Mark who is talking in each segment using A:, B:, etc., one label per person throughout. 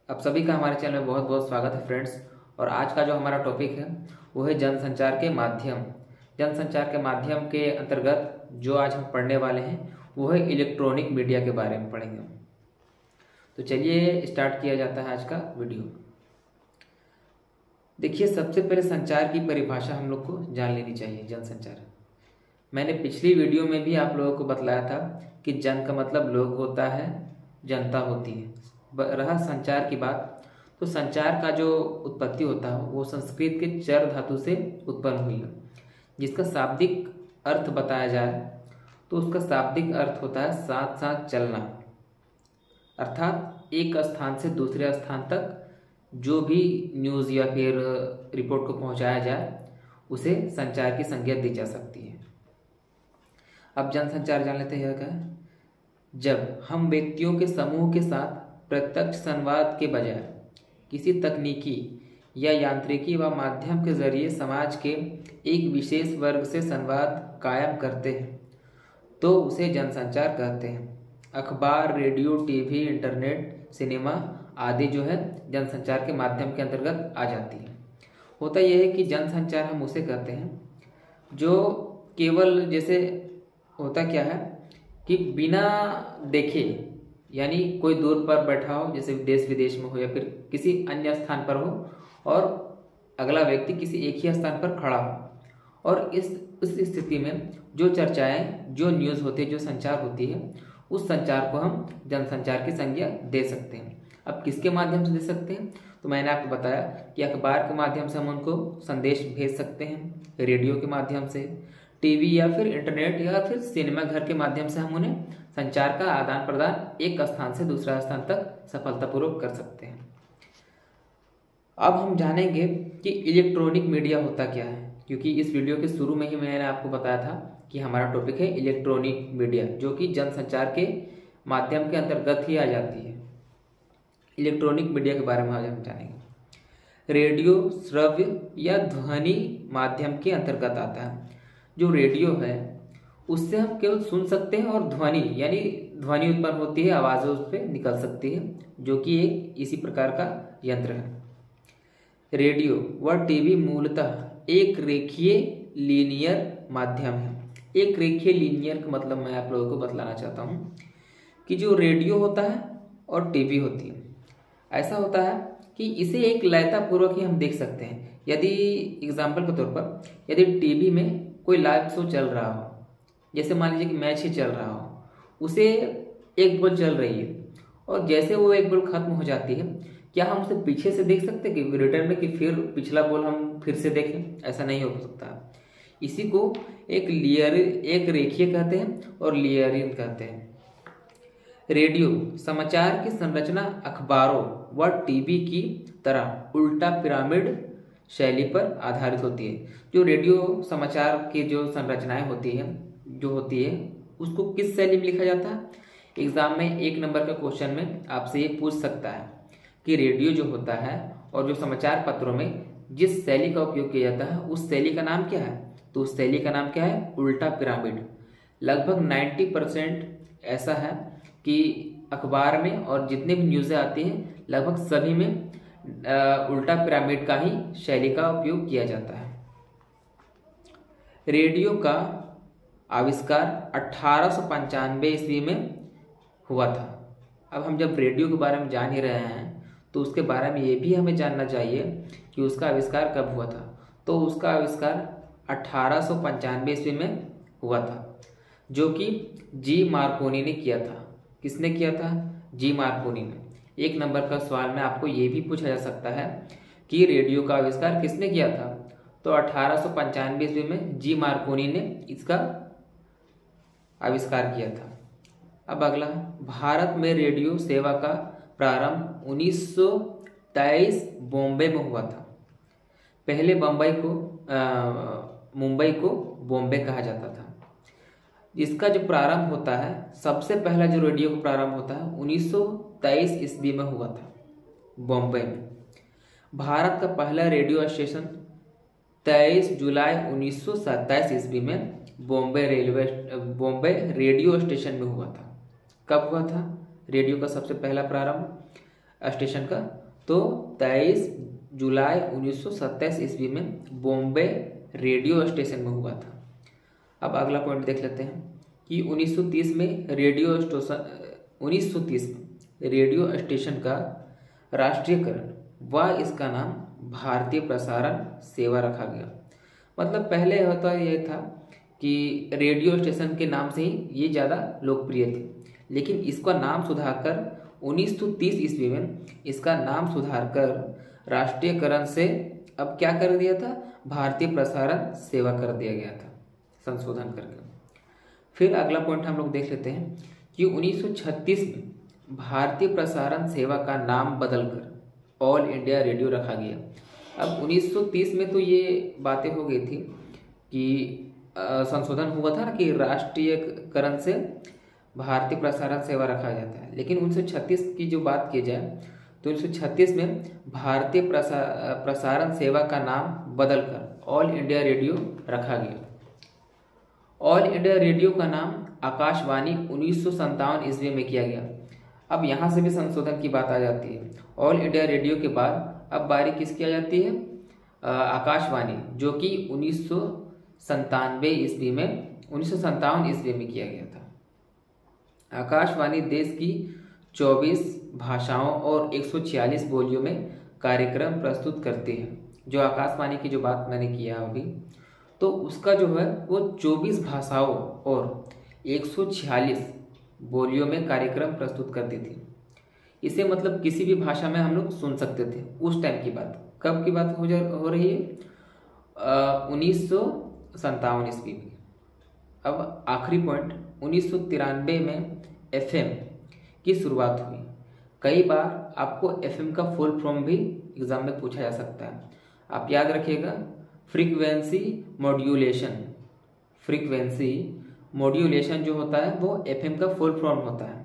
A: आप सभी का हमारे चैनल में बहुत बहुत स्वागत है फ्रेंड्स। और आज का जो हमारा टॉपिक है वो है जनसंचार के माध्यम। जनसंचार के माध्यम के अंतर्गत जो आज हम पढ़ने वाले हैं वो है इलेक्ट्रॉनिक मीडिया के बारे में पढ़ेंगे। तो चलिए स्टार्ट किया जाता है आज का वीडियो। देखिए, सबसे पहले संचार की परिभाषा हम लोग को जान लेनी चाहिए। जनसंचार, मैंने पिछली वीडियो में भी आप लोगों को बतलाया था कि जन का मतलब लोग होता है, जनता होती है। रहा संचार की बात, तो संचार का जो उत्पत्ति होता है वो संस्कृत के चर धातु से उत्पन्न हुई है। जिसका शाब्दिक अर्थ बताया जाए तो उसका शाब्दिक अर्थ होता है साथ साथ चलना, अर्थात एक स्थान से दूसरे स्थान तक जो भी न्यूज़ या फिर रिपोर्ट को पहुंचाया जाए उसे संचार की संज्ञा दी जा सकती है। अब जनसंचार जान लेते हैं क्या है। जब हम व्यक्तियों के समूह के साथ प्रत्यक्ष संवाद के बजाय किसी तकनीकी या यांत्रिकी व माध्यम के जरिए समाज के एक विशेष वर्ग से संवाद कायम करते हैं तो उसे जनसंचार कहते हैं। अखबार, रेडियो, टीवी, इंटरनेट, सिनेमा आदि जो है जनसंचार के माध्यम के अंतर्गत आ जाती है। होता यह है कि जनसंचार हम उसे कहते हैं जो केवल, जैसे होता क्या है कि बिना देखे, यानी कोई दूर पर बैठा हो, जैसे देश विदेश में हो या फिर किसी अन्य स्थान पर हो और अगला व्यक्ति किसी एक ही स्थान पर खड़ा हो, और उस स्थिति में जो चर्चाएं, जो न्यूज़ होती है, जो संचार होती है, उस संचार को हम जनसंचार की संज्ञा दे सकते हैं। अब किसके माध्यम से दे सकते हैं? तो मैंने आपको बताया कि अखबार के माध्यम से हम उनको संदेश भेज सकते हैं, रेडियो के माध्यम से, टीवी या फिर इंटरनेट या फिर सिनेमा घर के माध्यम से हम उन्हें संचार का आदान प्रदान एक स्थान से दूसरा स्थान तक सफलतापूर्वक कर सकते हैं। अब हम जानेंगे कि इलेक्ट्रॉनिक मीडिया होता क्या है, क्योंकि इस वीडियो के शुरू में ही मैंने आपको बताया था कि हमारा टॉपिक है इलेक्ट्रॉनिक मीडिया, जो कि जनसंचार के माध्यम के अंतर्गत ही आ जाती है। इलेक्ट्रॉनिक मीडिया के बारे में आज हम जानेंगे। रेडियो श्रव्य या ध्वनि माध्यम के अंतर्गत आता है। जो रेडियो है उससे हम केवल सुन सकते हैं, और ध्वनि यानी ध्वनि उत्पन्न होती है, आवाज़ उस पर निकल सकती है, जो कि एक इसी प्रकार का यंत्र है। रेडियो व टीवी मूलतः एक रेखीय लीनियर माध्यम है। एक रेखीय लीनियर का मतलब मैं आप लोगों को बतलाना चाहता हूँ कि जो रेडियो होता है और टीवी होती है, ऐसा होता है कि इसे एक लयता पूर्वक ही हम देख सकते हैं। यदि एग्जाम्पल के तौर पर, यदि टीवी में कोई लाइव शो चल रहा हो, जैसे मान लीजिए कि मैच ही चल रहा हो, उसे एक बॉल चल रही है और जैसे वो एक बॉल खत्म हो जाती है, क्या हम उसे पीछे से देख सकते हैं कि रिटर्न में, कि फिर पिछला बॉल हम फिर से देखें? ऐसा नहीं हो सकता। इसी को एक रेखीय कहते हैं और लेयरिंग कहते हैं। रेडियो समाचार की संरचना अखबारों व टीवी की तरह उल्टा पिरामिड शैली पर आधारित होती है। जो रेडियो समाचार की जो संरचनाएं होती है उसको किस शैली में लिखा जाता है? एग्जाम में 1 नंबर का क्वेश्चन में आपसे ये पूछ सकता है कि रेडियो जो होता है और जो समाचार पत्रों में जिस शैली का उपयोग किया जाता है उस शैली का नाम क्या है? तो उस शैली का नाम क्या है? उल्टा पिरामिड। लगभग 90% ऐसा है कि अखबार में और जितने भी न्यूज़ें आती हैं लगभग सभी में उल्टा पिरामिड का ही शैली का उपयोग किया जाता है। रेडियो का आविष्कार 1895 ईस्वी में हुआ था। अब हम जब रेडियो के बारे में जान ही रहे हैं तो उसके बारे में ये भी हमें जानना चाहिए कि उसका आविष्कार कब हुआ था। तो उसका आविष्कार 1895 ईस्वी में हुआ था, जो कि जी मार्कोनी ने किया था। किसने किया था? जी मार्कोनी ने। 1 नंबर का सवाल में आपको ये भी पूछा जा सकता है कि रेडियो का आविष्कार किसने किया था? तो 1895 ईस्वी में जी मार्कोनी ने इसका आविष्कार किया था। अब अगला, भारत में रेडियो सेवा का प्रारंभ 1923 बॉम्बे में हुआ था। पहले मुंबई को बॉम्बे कहा जाता था। इसका जो प्रारंभ होता है, सबसे पहला जो रेडियो का प्रारंभ होता है 1923 ईस्वी में हुआ था बॉम्बे में। भारत का पहला रेडियो स्टेशन 23 जुलाई 1927 ईस्वी में बॉम्बे रेडियो स्टेशन में हुआ था। कब हुआ था रेडियो का सबसे पहला प्रारंभ? स्टेशन का, तो 23 जुलाई 1927 ईस्वी में बॉम्बे रेडियो स्टेशन में हुआ था। अब अगला पॉइंट देख लेते हैं कि 1930 में रेडियो स्टेशन का राष्ट्रीयकरण व इसका नाम भारतीय प्रसारण सेवा रखा गया। मतलब पहले होता यह था कि रेडियो स्टेशन के नाम से ही ये ज़्यादा लोकप्रिय थे, लेकिन इसका नाम सुधारकर 1930 ईस्वी में इसका नाम सुधारकर राष्ट्रीयकरण से अब क्या कर दिया था, भारतीय प्रसारण सेवा कर दिया गया था, संशोधन करके। फिर अगला पॉइंट हम लोग देख लेते हैं कि 1936 में भारतीय प्रसारण सेवा का नाम बदलकर ऑल इंडिया रेडियो रखा गया। अब 1930 में तो ये बातें हो गई थी कि संशोधन हुआ था ना कि राष्ट्रीयकरण से भारतीय प्रसारण सेवा रखा जाता है, लेकिन 1936 की जो बात की जाए तो 1936 में भारतीय प्रसारण सेवा का नाम बदलकर ऑल इंडिया रेडियो रखा गया। ऑल इंडिया रेडियो का नाम आकाशवाणी 1957 ईस्वी में किया गया। अब यहाँ से भी संशोधन की बात आ जाती है। ऑल इंडिया रेडियो के बाद अब बारी किसकी आ जाती है, आकाशवाणी, जो कि 1957 ईस्वी में 1957 ईस्वी में किया गया था। आकाशवाणी देश की 24 भाषाओं और 146 बोलियों में कार्यक्रम प्रस्तुत करती है। जो आकाशवाणी की जो बात मैंने किया अभी, तो उसका जो है वो 24 भाषाओं और 146 बोलियों में कार्यक्रम प्रस्तुत करती थी। इसे मतलब किसी भी भाषा में हम लोग सुन सकते थे उस टाइम की बात। कब की बात हो रही है, 1957 ईस्वी में। अब आखिरी पॉइंट, 1993 में FM की शुरुआत हुई। कई बार आपको FM का फुल फॉर्म भी एग्जाम में पूछा जा सकता है। आप याद रखिएगा, फ्रीक्वेंसी मॉड्यूलेशन जो होता है वो FM का फुल फॉर्म होता है।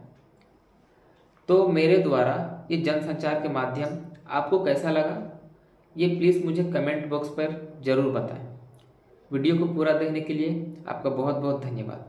A: तो मेरे द्वारा ये जनसंचार के माध्यम आपको कैसा लगा, ये प्लीज़ मुझे कमेंट बॉक्स पर ज़रूर बताएं। वीडियो को पूरा देखने के लिए आपका बहुत बहुत धन्यवाद।